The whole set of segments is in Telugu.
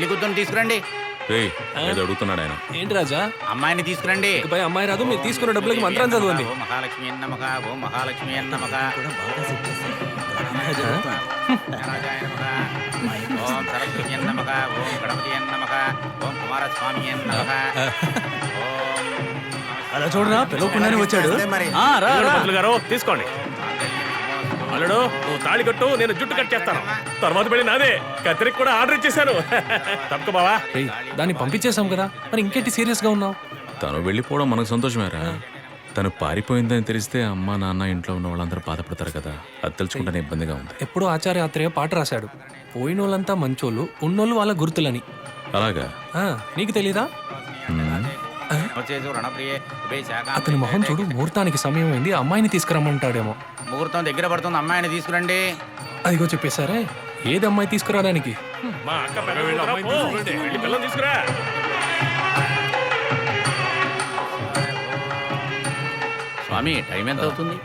పెళ్లి కూతురు తీసుకురండి. ఏదో అడుగుతున్నాడు ఆయన. ఏంటి రాజా? అమ్మాయిని తీసుకురండి. ఇకపై అమ్మాయి రాదు, మీరు తీసుకున్న డబ్బులకి మంత్రం చదవండి. ఓం మహాలక్ష్మి నమః, ఓం మహాలక్ష్మి నమః, ఓం సరస్వతి నమః, ఓం గణపతి నమః, ఓం కుమారస్వామి నమః, ఓం అలా చూడరా, పిలవకుండానే వచ్చాడు. పంతులు గారు తీసుకోండి. అల్లుడు నువ్వు తాళి కట్టు, నేను జుట్టు కట్ చేస్తాను. తర్వాత పెళ్లి నాదే. కత్తిరికి కూడా ఆర్డర్ ఇచ్చేసాను. తప్పక బావా. దాన్ని పంపించేశాం కదా, మరి ఇంకేంటి సీరియస్ గా ఉన్నావు? తను వెళ్ళిపోవడం మనకు సంతోషమేరా. తను పారిపోయిందని తెలిస్తే అమ్మ నాన్న ఇంట్లో ఉన్న వాళ్ళందరూ బాధపడతారు కదా. అది తెలుసుకుంటేనే ఇబ్బందిగా ఉంది. ఎప్పుడో ఆచార్య ఆత్రేయ పాట రాశాడు, పోయిన వాళ్ళంతా మంచోళ్ళు, ఉన్నోళ్ళు వాళ్ళ గుర్తులని. అలాగా? నీకు తెలీదా? వచ్చేసి రణప్రియే ఉభయ శాఖ. అతని మొహం చూడు, ముహూర్తానికి సమయం అయింది, అమ్మాయిని తీసుకురమ్మంటాడేమో. ముహూర్తం దగ్గర పడుతుంది, అమ్మాయిని తీసుకురండి. అదిగో చెప్పేశారే, ఏది అమ్మాయి తీసుకురావడానికి? మా అక్క వెళ్ళి పిల్లలు తీసుకురా. స్వామి టైం ఎంత అవుతుంది?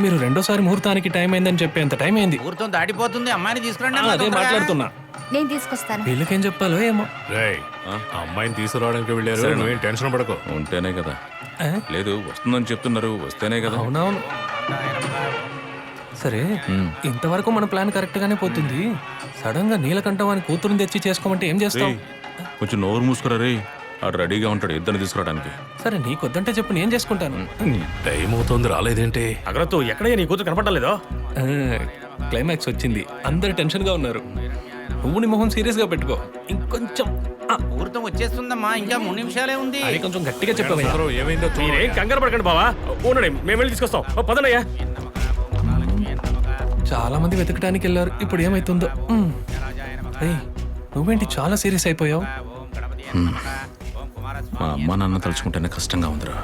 మీరు రెండోసారి ముహూర్తానికి టైం అయిందని చెప్పేంత టైం అయింది. ముహూర్తం దాటిపోతుంది, అమ్మాయిని తీసుకురండి. అదే మాట్లాడుతున్నా. నేను తీసుకొస్తాను. వీళ్ళకేం చెప్పాలో ఏమో. అమ్మాయిని తీసుకురావడానికి వెళ్ళారు, నువ్వేం టెన్షన్ పడకు. ఉంటేనే కదా. లేదు వస్తుందని చెప్తున్నారు, వస్తేనే కదా. అవునవును. సరే, ఇంతవరకు మన ప్లాన్ కరెక్ట్ గానే పోతుంది. సడన్ గా నీలకంఠం అని కూతురుని తెచ్చి చేసుకోమంటే ఏం చేస్తావు? కొంచెం నోరు మూసుకురా రే. ఆడు రెడీగా ఉంటాడు ఇద్దరిని తీసుకురావడానికి. సరే, నీకొద్దంటే చెప్పు, నేను చేసుకుంటాను. టైం అవుతుంది, రాలేదేంటి? అగ్రతో ఎక్కడయ్యా నీ కూతురు కనపడలేదో? క్లైమాక్స్ వచ్చింది, అందరు టెన్షన్ గా ఉన్నారు. నువ్వు నీ మొహం సీరియస్ గా పెట్టుకో. ఇంకొంచెం. ముహూర్తం వచ్చేస్తుందమ్మా, ఇంకా 3 నిమిషాలే ఉంది. అది కొంచెం గట్టిగా చెప్పవయ్యా. ఏమైందో మీరేం కంగారు పడకండి బావా. ఉండండి, మేము వెళ్ళి తీసుకొస్తాం. పదనయ్యా. చాలా మంది వెతకడానికి వెళ్ళారు, ఇప్పుడు ఏమైతుందో. నువ్వేంటి చాలా సీరియస్ అయిపోయావు? మా అమ్మ నాన్న తలుచుకుంటేనే కష్టంగా ఉందిరా.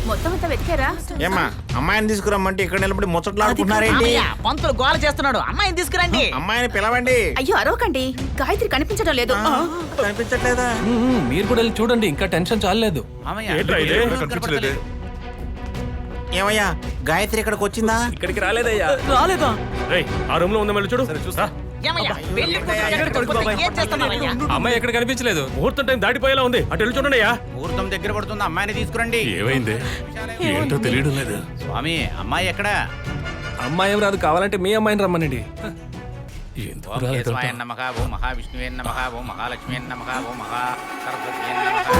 మొత్తం అంతా వెతికారా? ఏమ్మా, అమ్మాయిని తీసుకురమ్మంటే ఇక్కడ నిలబడి ముచ్చట్లాడుకుంటున్నారేంటి? పంతులు గోల చేస్తున్నాడు, అమ్మాయిని తీసుకురండి. అమ్మాయిని పిలవండి. అయ్యో అరవకండి, గాయత్రి కనిపించడం లేదు. కనిపించట్లేదా? మీరు కూడా వెళ్ళి చూడండి, ఇంకా టెన్షన్ చాలలేదు. ఏమయ్యా, గాయత్రి ఇక్కడికి వచ్చిందా? ఇక్కడికి రాలేదయ్యా. రాలేదా? ఆ రూమ్ లో ఉందా మళ్ళీ చూడు. చూసా ఏమయ్యా, పెళ్లి కూతురు ఏం చేస్తున్నావయ్యా? అమ్మాయి ఎక్కడ కనిపించలేదు. ముహూర్తం టైం దాటిపోయేలా ఉంది, అటు వెళ్ళి చూడండి అయ్యా. ముహూర్తం దగ్గర పడుతుంది, అమ్మాయిని తీసుకురండి. ఏమైంది ఏంటో తెలియడం లేదు. స్వామి అమ్మాయి ఎక్కడ? అమ్మాయి ఏం రాదు, కావాలంటే మీ అమ్మాయిని రమ్మనండి. ఓం కేశవాయ నమః, ఓం మహావిష్ణువే నమః, ఓం మహాలక్ష్మీ నమః, ఓం మహా సరస్వతీ నమః.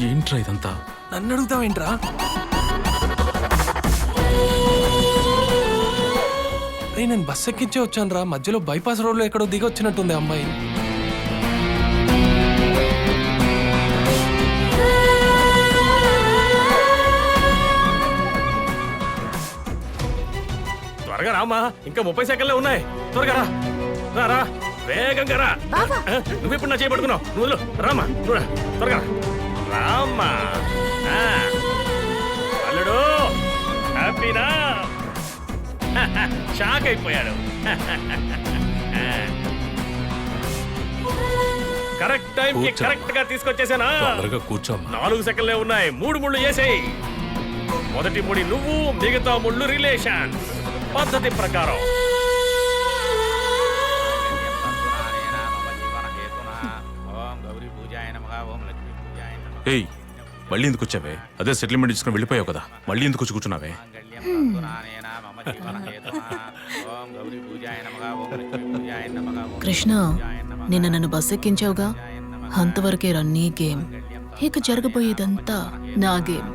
ఏంట్రా ఇదంతా? నన్ను అడుగుతావేంట్రా? నేను బస్ ఎక్కించే వచ్చాను రా, మధ్యలో బైపాస్ రోడ్ లో ఎక్కడో దిగి వచ్చినట్టుంది అమ్మాయి. త్వరగా రామా, ఇంకా 30 సెకండ్లే ఉన్నాయి. త్వరగా రా, రా రా, వేగంగా రా. నువ్వెప్పుడు నా చేయబడుకున్నావు? నువ్వు రామా, నువ్వు త్వరగా రామ్మా. అల్లుడు హ్యాపీనా? షాక్ అయిపోయాడు. కరెక్ట్ టైం కి కరెక్ట్ గా తీసుకొచ్చేసానా? కూర్చో. 4 సెకండ్లే ఉన్నాయి. 3 ముళ్ళు వేసేయి. మొదటి ముడి నువ్వు, మిగతా ముళ్ళు రిలేషన్ పద్ధతి ప్రకారం. ఏయ్, మళ్ళీ ఎందుకు వచ్చావే? అదే సెటిల్మెంట్ తీసుకుని వెళ్ళిపోయావు కదా, మళ్ళీ ఎందుకు వచ్చి కూర్చున్నావే? కృష్ణ, నిన్న నన్ను బస్ ఎక్కించావుగా, అంతవరకే నీ గేమ్. ఇక జరగబోయేదంతా నా గేమ్.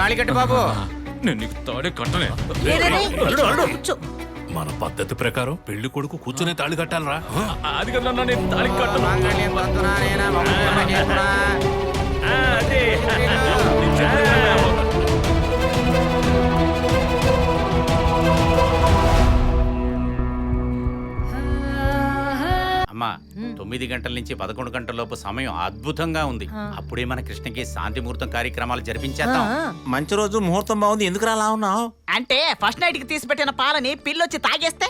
తాళి కట్టు బాబు. నేను నీకు తాడే కట్టనే. మన పద్ధతి ప్రకారం పెళ్లి కొడుకు కూర్చునే తాళి కట్టాలరా. అది కదా నేను తాళి కట్టను. అమ్మా 9 గంటల నుంచి 11 గంటల లోపు సమయం అద్భుతంగా ఉంది. అప్పుడే మన కృష్ణకి శాంతి ముహూర్తం కార్యక్రమాలు జరిపించేద్దాం. మంచి రోజు ముహూర్తం బాగుంది, ఎందుకు అలా ఉన్నావు? అంటే ఫస్ట్ నైట్ కి తీసి పెట్టిన పాలని పిల్లొచ్చి తాగేస్తే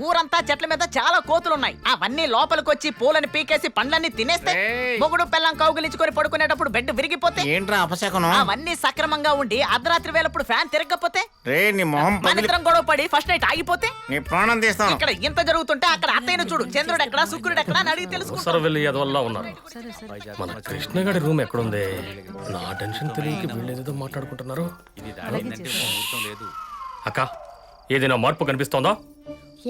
ఊరంతా చెట్ల మీద చాలా కోతులున్నాయి. అవన్నీ లోపలికొచ్చి పూలని పీకేసి పండ్లన్నీ తినేస్తే మొగుడు పెళ్ళం కౌగిలించుకొని పడుకునేటప్పుడు బెడ్ విరిగిపోతే ఏంట్రా అపశకనం? అవన్నీ సక్రమంగా ఉండి అర్ధరాత్రి వేళప్పుడు ఫ్యాన్ తిరగకపోతే రే నీ మొహం పగిలి మనిద్దరం గొడవ పడి ఫస్ట్ నైట్ ఆగిపోతే నీ ప్రాణం తీస్తాను. ఇక్కడ ఇంత జరుగుతుంటే అక్కడ అత్తయ్యను చూడు, చంద్రుడు ఎక్కడ శుక్రుడు ఎక్కడ అని అడిగి తెలుసుకుంటా. సరే వెళ్ళి అదవల్లా ఉన్నారు. మన కృష్ణగాడి రూమ్ ఎక్కడుంది? నా టెన్షన్ తెలియక వీళ్ళేదో మాట్లాడుకుంటున్నారు. ఇది దాడిందంటే ముహూర్తం లేదు. అక్క, ఏదైనా మార్పు కనిపిస్తోందా?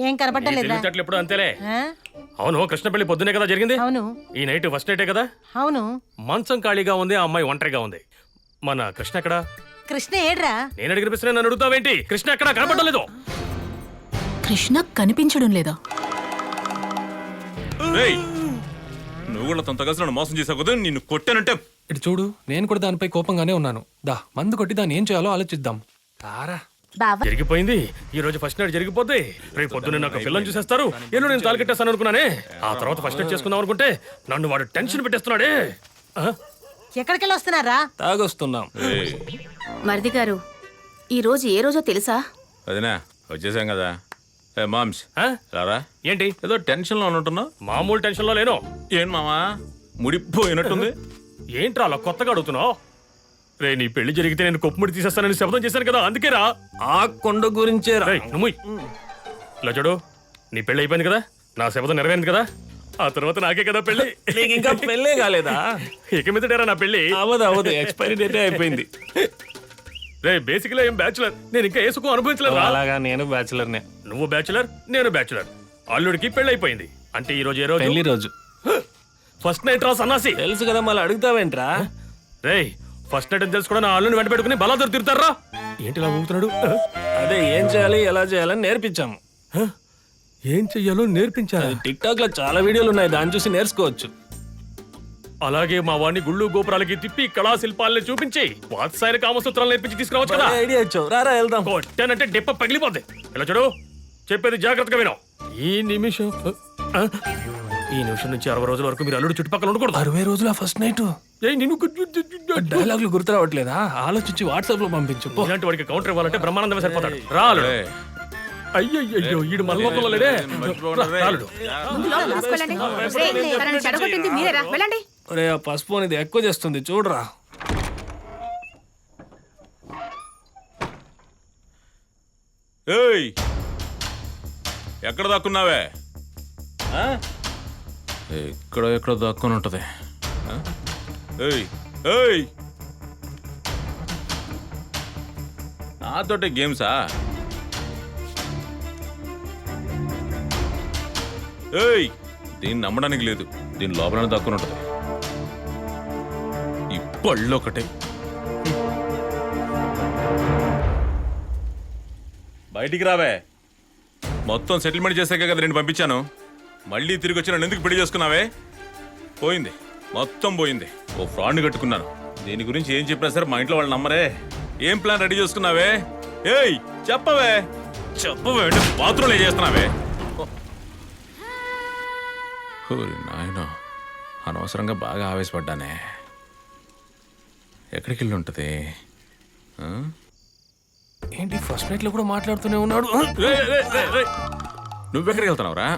ఏం కనపడ్డం లేదా? తెలివితేటలు ఎప్పుడు అంతేలే. ఆ? అవును, కృష్ణ పెళ్లి పొద్దునే కదా జరిగింది. అవును ఈ నైట్ ఫస్ట్ నైటే కదా. అవును. మంచం ఖాళీగా ఉంది, ఆ అమ్మాయి ఒంటరిగా ఉంది. మన కృష్ణ ఎక్కడా? కృష్ణ ఏడ్రా? నేను అడిగిన ప్రశ్న నన్ను అడుగుతావేంటి? కృష్ణ ఎక్కడా కనపడడం లేదు. కృష్ణ కనిపించడం లేదా? రేయ్, నువ్వు కూడా తనతో కలిసి నన్ను మోసం చేసావు కదా, నిన్ను కొట్టానంటే. ఇటు చూడు, నేను కూడా దానిపై కోపంగానే ఉన్నాను. దా మందు కొట్టి దాన్ని ఏం చేయాలో ఆలోచిద్దాం. తారా బావా జరిగిపోయింది. ఈ రోజు ఫస్ట్ నైట్ జరిగిపోతే రేపు పొద్దున్న నాకు పిల్లలు చూసేస్తారు. ఎల్లు నేను తాలు కట్టేస్తాను అనుకున్నానే. ఆ తర్వాత ఫస్ట్ నైట్ చేసుకుందాం అనుకుంటే నన్ను వాడు టెన్షన్ పెట్టేస్తున్నాడే. ఆ? ఎక్కడికెళ్ళి వస్తున్నారా? తాగొస్తున్నాం. మరిది గారు, ఈ రోజు ఏ రోజో తెలుసా? అదినా వచ్చేసాం కదా. ఏ మామ్స్ ఆ? రారా. ఏంటి ఏదో టెన్షన్లో ఉన్నట్టున్నావు. మామూలు టెన్షన్ లో లేను. ఏం మామా ముడిపోయినట్టుంది. ఏంట్రా అలా కొత్తగా అడుగుతున్నావు? రే, నీ పెళ్లి జరిగితే నేను కొప్పుముడి తీసేస్తానని శబ్దం చేశాను కదా, అందుకే రా. ఆ కొండ గురించే రా. రేయ్, నువ్వు ఇలా చూడు, నీ పెళ్లి అయిపోయింది కదా, నా శబ్దం నెరవేరింది కదా, ఆ తర్వాత నాకే కదా పెళ్లి. నీకు ఇంకా పెళ్ళే కాలేదా? ఇక మీదటేరా నా పెళ్లి. అవదు, ఎక్స్పైరీ డేటే అయిపోయింది. రే, బేసిక్గా ఏం బ్యాచులర్, నేను ఇంకా ఏ సుఖం అనుభవించలేదు. అలాగా నేను బ్యాచులర్నే. నువ్వు బ్యాచులర్, నేను బ్యాచులర్. అల్లుడికి పెళ్లి అయిపోయింది. అంటే ఈ రోజు ఏ రోజు? పెళ్లి రోజు. ఫస్ట్ నైట్ రా సన్నాసి. తెలుసు కదా, మళ్ళీ అడుగుతావేంట్రా? రేయ్, ఫస్ట్ నైట్ అని తెలుసు కూడా నా అల్లుని వెంట పెట్టుకుని బలాదూరు తిరుగుతారా? ఏంటి ఇలా ఊగుతున్నాడు? అదే ఏం చేయాలి, ఎలా చేయాలని నేర్పించాము. ఏం చెయ్యాలో నేర్పించారు. టిక్ టాక్ లో చాలా వీడియోలు ఉన్నాయి, దాన్ని చూసి నేర్చుకోవచ్చు. అలాగే మా వాడిని గుళ్ళు గోపురాలకి తిప్పి కళా శిల్పాలని చూపించి వాత్సాయన కామసూత్రాలు నేర్పించి తీసుకురావచ్చు కదా. ఐడియా ఇచ్చావు, రారా వెళ్దాం. కొట్టానంటే డిప్ప పగిలిపోద్ది. ఇలా చూడు, చెప్పేది జాగ్రత్తగా విను. ఈ నిమిషం నుంచి 60 రోజుల వరకు మీరు అల్లుడు చుట్టుపక్కల ఉండకూడదు. 60 రోజుల ఫస్ట్ నైట్ డైలాగులు గుర్తు రావట్లేదా? ఆలోచించి వాట్సాప్ లో పంపించు. ఇలాంటి వాడికి కౌంటర్ ఇవ్వాలంటే బ్రహ్మానందమే సరిపోతాడు. రాలు. అయ్యయ్యో, ఈడు మన లోపల లేడే. రాలుడు. ముందు లోపలికి తీసుకెళ్ళండి. రేయ్, తనని చెడగొట్టింది మీరేరా, వెళ్ళండి. ఒరే, ఆ పసుపు అనేది ఎక్కువ చేస్తుంది చూడరా. ఏయ్, ఎక్కడ దాక్కున్నావే? ఎక్కడో దాక్కుని ఉంటది. ఏయ్ ఏయ్, నాతోటే గేమ్సా? ఏయ్, దీన్ని నమ్మడానికి లేదు. దీని లోపలనే దాక్కుని ఉంటది. ఈ పళ్ళు ఒకటే. బయటికి రావే. మొత్తం సెటిల్మెంట్ చేసాక కదా నేను పంపించాను. మళ్ళీ తిరిగి వచ్చి నన్ను ఎందుకు పెళ్లి చేసుకున్నావే? పోయింది, మొత్తం పోయింది. ఓ ఫ్రాడ్ని కట్టుకున్నాను. దీని గురించి ఏం చెప్పినా సరే మా ఇంట్లో వాళ్ళు నమ్మరే. ఏం ప్లాన్ రెడీ చేసుకున్నావే? ఏయ్ చెప్పవే, అంటే బాత్రూంలో ఏం చేస్తున్నావే? నాయన, అనవసరంగా బాగా ఆవేశపడ్డానే. ఎక్కడికి వెళ్ళి ఉంటుంది? ఏంటి ఫస్ట్ నైట్ లో కూడా మాట్లాడుతూనే ఉన్నాడు? నువ్వెక్కడికి వెళ్తున్నావురా?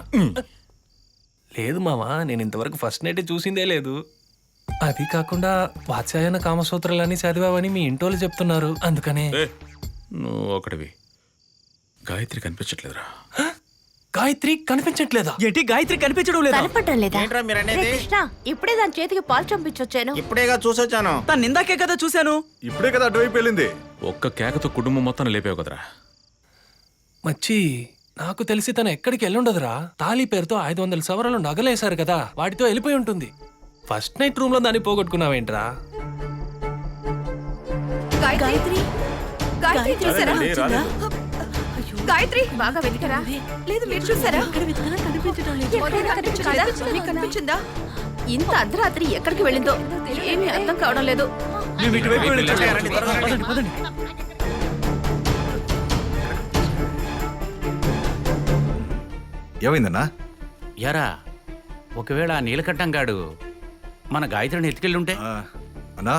లేదు మామా, నేను ఇంతవరకు ఫస్ట్ నైట్ చూసిందే లేదు. అది కాకుండా వాత్సాయన కామసూత్రాలని చదివావని మీ ఇంటోళ్ళు చెప్తున్నారు, అందుకనే. నువ్వు ఒకటివి. గాయత్రి కనిపించట్లేదురా. గాయత్రి కనిపించట్లేదా? ఏంటి గాయత్రి కనిపించడం లేదా? కనపడడం లేదా? ఏంట్రా మీరు అనేది? కృష్ణ, ఇప్పుడే దాని చేతికి పాలు చంపించొచ్చాను. ఇప్పుడేగా చూసొచ్చాను. తను ఇందాకే కదా చూశాను. ఇప్పుడే కదా అటువైపు వెళ్ళింది. ఒక్క కేకతో కుటుంబం మొత్తాన్ని లేపావు కదరా. మచ్చి, నాకు తెలిసి తను ఎక్కడికి వెళ్ళుండదురా. తాళి పేరుతో 500 సవరాలు నగలేశారు కదా, వాటితో వెళ్ళిపోయి ఉంటుంది. ఫస్ట్ నైట్ రూమ్ లో దాన్ని పోగొట్టుకున్నావేంట్రా? గాయత్రి, గాయత్రి చూసారా? గాయత్రి, బాగా వెతికరా? లేదు, మీరు చూసారా? ఎక్కడైనా కనిపించలేదా? మీకు కనిపించిందా? ఇంత అర్ధరాత్రి ఎక్కడికి వెళ్ళిందో ఏమీ అర్థం కావడం లేదు. ఏమైందన్నా? యారా, ఒకవేళ ఆ నీలకంఠంగాడు మన గాయత్రిని ఎత్తుకెళ్ళుంటే అన్నా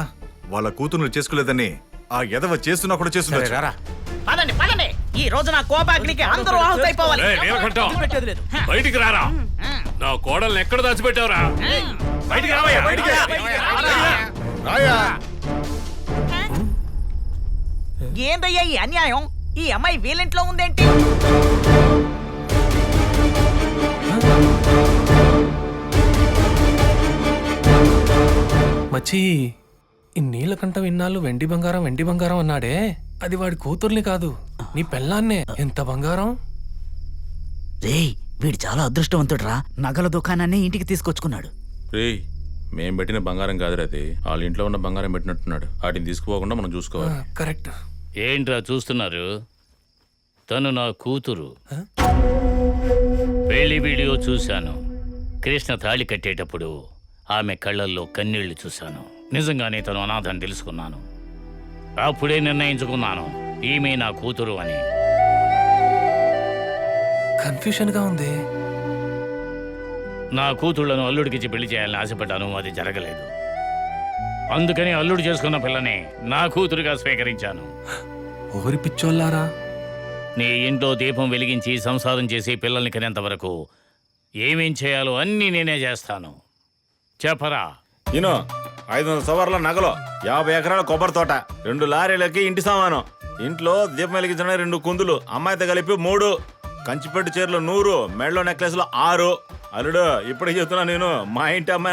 వాళ్ళ కూతురు చేసుకోలేదని ఆ ఎదవ చేస్తున్నా కూడా సరే చేస్తున్నా రారా పదండి పదండి ఈ రోజు నా కోపాగ్నికి అందరూ ఆహుతైపోవాలి బయటికి రారా నా కోడల్ని ఎక్కడ దాచిపెట్టావురా బయటికి రావయ్యా బయటికి రాయా ఏందయ్యా ఈ అన్యాయం ఈ అమ్మాయి వీళ్ళింట్లో ఉందేంటి మచ్చి ఈ నీలకంఠం ఇన్నాళ్ళు వెండి బంగారం అన్నాడే అది వాడి కూతుర్ని కాదు నీ పెళ్ళాన్నే. ఎంత బంగారం. రేయ్ వీడు చాలా అదృష్టవంతుడు రా నగల దుకాణాన్ని ఇంటికి తీసుకొచ్చుకున్నాడు. రేయ్ మేం పెట్టిన బంగారం కాదురా అది, వాళ్ళ ఇంట్లో ఉన్న బంగారం పెట్టినట్టున్నాడు. వాటిని తీసుకుపోకుండా మనం చూసుకోవాలి. కరెక్ట్. ఏంట్రా చూస్తున్నారు? తను నా కూతురు. పెళ్లి వీడియో చూశాను. కృష్ణ తాళి కట్టేటప్పుడు ఆమె కళ్ళల్లో కన్నీళ్లు చూశాను. నిజంగానే తను అనాథని తెలుసుకున్నాను. అప్పుడే నిర్ణయించుకున్నాను ఈమె నా కూతురు అని. కన్ఫ్యూషన్ గా ఉంది. నా కూతుళ్లను అల్లుడికిచ్చి పెళ్లి చేయాలని ఆశపడ్డాను, అది జరగలేదు. అందుకని అల్లుడు చేసుకున్న పిల్లని నా కూతురుగా స్వీకరించాను. ఓరి పిచ్చోళ్ళారా, నీ ఇంట్లో దీపం వెలిగించి సంసారం చేసి పిల్లల్ని కనేంత వరకు ఏమేం చేయాలో అన్నీ నేనే చేస్తాను. చెప్పరా? ఈయన 500 సవర్ల నగలు, 50 ఎకరాల కొబ్బరి తోట, 2 లారీలకి ఇంటి సామాను, ఇంట్లో దీపం వెలిగించడానికి 2 కుందులు, అమ్మాయితో కలిపి 3, కంచిపెట్టు చీరలు 100, మెడలో నెక్లెస్లు 6. అల్లుడు ఇప్పటికి చెప్తున్నా నేను, మా ఇంటి అమ్మాయి